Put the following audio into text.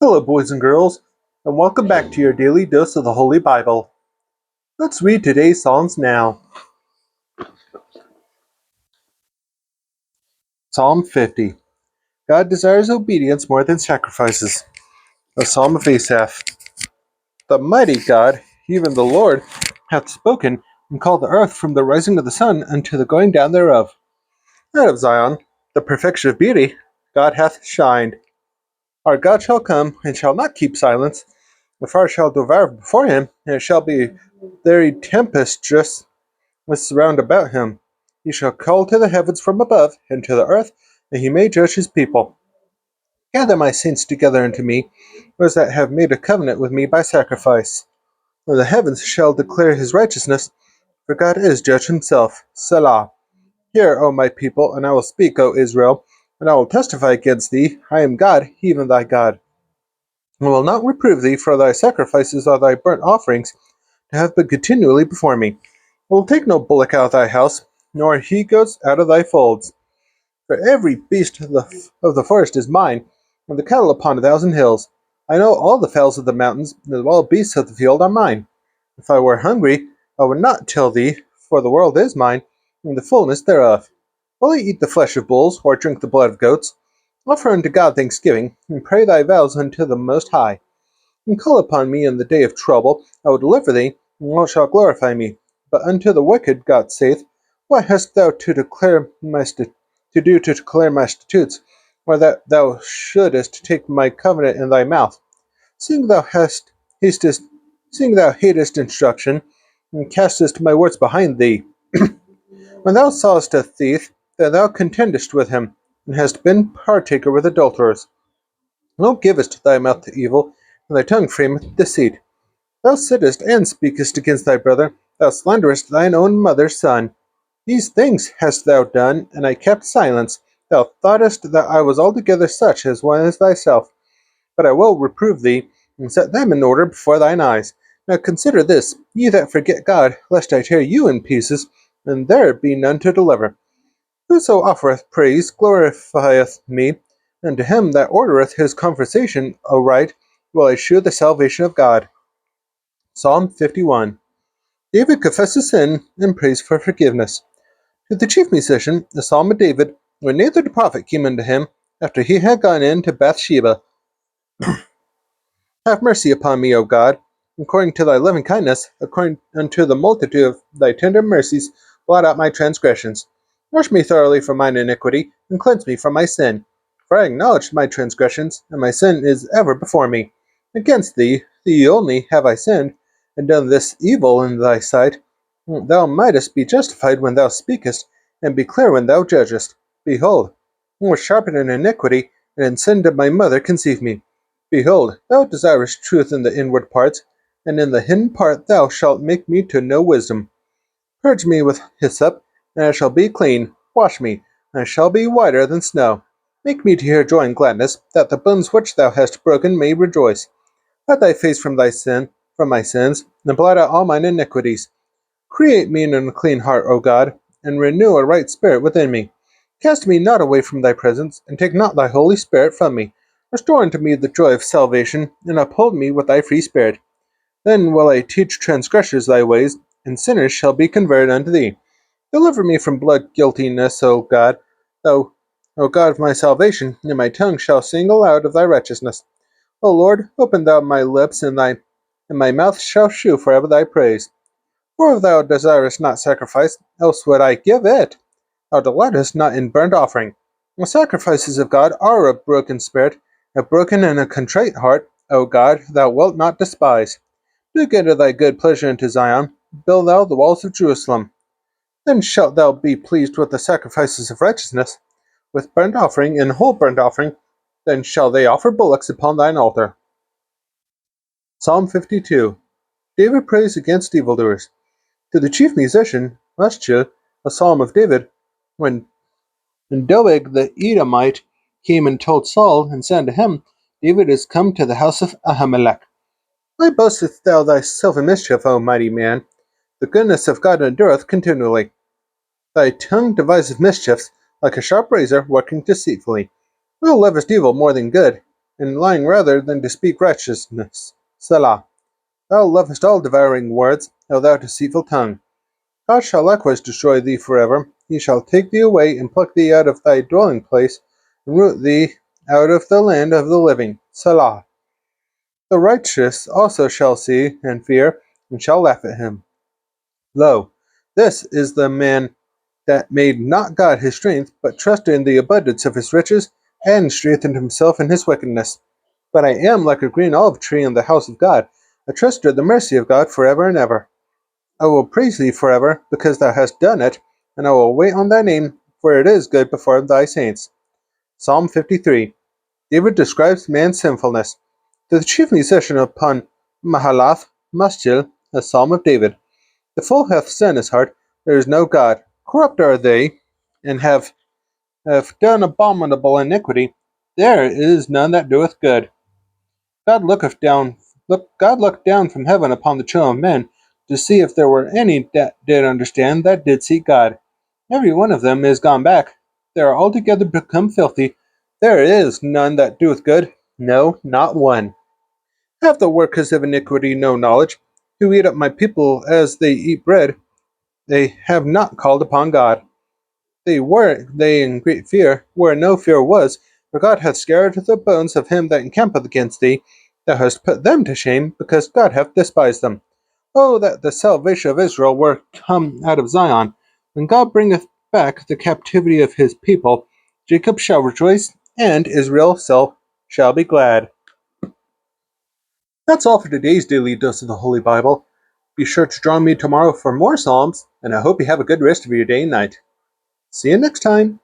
Hello, boys and girls, and welcome back to your daily dose of the Holy Bible. Let's read today's Psalms now. Psalm 50. God desires obedience more than sacrifices. A Psalm of Asaph. The mighty God, even the Lord, hath spoken, and called the earth from the rising of the sun unto the going down thereof. Out of Zion, the perfection of beauty, God hath shined. Our God shall come, and shall not keep silence. The fire shall devour before him, and it shall be very tempestuous was round about him. He shall call to the heavens from above, and to the earth, that he may judge his people. Gather my saints together unto me, those that have made a covenant with me by sacrifice. For the heavens shall declare his righteousness, for God is judge himself. Selah. Hear, O my people, and I will speak, O Israel, and I will testify against thee. I am God, even thy God. I will not reprove thee for thy sacrifices or thy burnt offerings, to have been continually before me. I will take no bullock out of thy house, nor he goats out of thy folds. For every beast of the forest is mine, and the cattle upon 1,000 hills. I know all the fowls of the mountains, and the wild beasts of the field are mine. If I were hungry, I would not tell thee, for the world is mine, and the fullness thereof. Will I eat the flesh of bulls, or drink the blood of goats? Offer unto God thanksgiving, and pray thy vows unto the Most High. And call upon me in the day of trouble, I will deliver thee, and thou shalt glorify me. But unto the wicked God saith, What hast thou to declare my statutes, or that thou shouldest take my covenant in thy mouth? Seeing thou hastest, seeing thou hatest instruction, and castest my words behind thee. When thou sawest a thief, then thou contendest with him, and hast been partaker with adulterers. Thou givest thy mouth to evil, and thy tongue frameth deceit. Thou sittest and speakest against thy brother, thou slanderest thine own mother's son. These things hast thou done, and I kept silence. Thou thoughtest that I was altogether such as one as thyself. But I will reprove thee, and set them in order before thine eyes. Now consider this, ye that forget God, lest I tear you in pieces, and there be none to deliver. Whoso offereth praise glorifieth me, and to him that ordereth his conversation aright will I shew the salvation of God. Psalm 51. David confesses sin and prays for forgiveness. To the chief musician, the Psalm of David, when Nathan the prophet came unto him, after he had gone in to Bathsheba. Have mercy upon me, O God, according to thy loving kindness, according unto the multitude of thy tender mercies, blot out my transgressions. Wash me thoroughly from mine iniquity, and cleanse me from my sin. For I acknowledge my transgressions, and my sin is ever before me. Against thee only, have I sinned, and done this evil in thy sight. Thou mightest be justified when thou speakest, and be clear when thou judgest. Behold, I was sharpened in iniquity, and in sin did my mother conceive me. Behold, thou desirest truth in the inward parts, and in the hidden part thou shalt make me to know wisdom. Purge me with hyssop, and I shall be clean. Wash me, and I shall be whiter than snow. Make me to hear joy and gladness, that the bones which thou hast broken may rejoice. Hide thy face from my sins, and blot out all mine iniquities. Create me in a clean heart, O God, and renew a right spirit within me. Cast me not away from thy presence, and take not thy Holy Spirit from me. Restore unto me the joy of salvation, and uphold me with thy free spirit. Then will I teach transgressors thy ways, and sinners shall be converted unto thee. Deliver me from blood guiltiness, O God, thou, O God of my salvation, and my tongue shall sing aloud of thy righteousness. O Lord, open thou my lips, and my mouth shall shew forever thy praise. For if thou desirest not sacrifice, else would I give it. Thou delightest not in burnt offering. The sacrifices of God are a broken spirit, a broken and a contrite heart, O God, thou wilt not despise. Do get thy good pleasure into Zion, build thou the walls of Jerusalem. Then shalt thou be pleased with the sacrifices of righteousness, with burnt offering and whole burnt offering, then shall they offer bullocks upon thine altar. Psalm 52. David prays against evildoers. To the chief musician, Maschil, a psalm of David, when Doeg the Edomite came and told Saul, and said to him, David is come to the house of Ahimelech. Why boastest thou thyself in mischief, O mighty man? The goodness of God endureth continually. Thy tongue deviseth mischiefs, like a sharp razor working deceitfully. Thou lovest evil more than good. and lying rather than to speak righteousness. Selah. Thou lovest all devouring words, O thou deceitful tongue. God shall likewise destroy thee forever. He shall take thee away, and pluck thee out of thy dwelling place, and root thee out of the land of the living. Selah. The righteous also shall see, and fear, and shall laugh at him. Lo, this is the man that made not God his strength, but trusted in the abundance of his riches, and strengthened himself in his wickedness. But I am like a green olive tree in the house of God. I trust in the mercy of God forever and ever. I will praise thee forever, because thou hast done it, and I will wait on thy name, for it is good before thy saints. Psalm 53. David describes man's sinfulness. The chief musician upon Mahalath Maschil, a psalm of David. The fool hath sin in his heart, there is no God. Corrupt are they, and have done abominable iniquity. There is none that doeth good. God looked down from heaven upon the children of men, to see if there were any that did understand, that did seek God. Every one of them is gone back. They are altogether become filthy. There is none that doeth good, no, not one. Have the workers of iniquity no knowledge, who eat up my people as they eat bread? They have not called upon God. They in great fear, where no fear was, for God hath scared the bones of him that encampeth against thee. Thou hast put them to shame, because God hath despised them. Oh, that the salvation of Israel were come out of Zion! When God bringeth back the captivity of his people, Jacob shall rejoice, and Israel shall be glad. That's all for today's daily dose of the Holy Bible. Be sure to join me tomorrow for more Psalms, and I hope you have a good rest of your day and night. See you next time.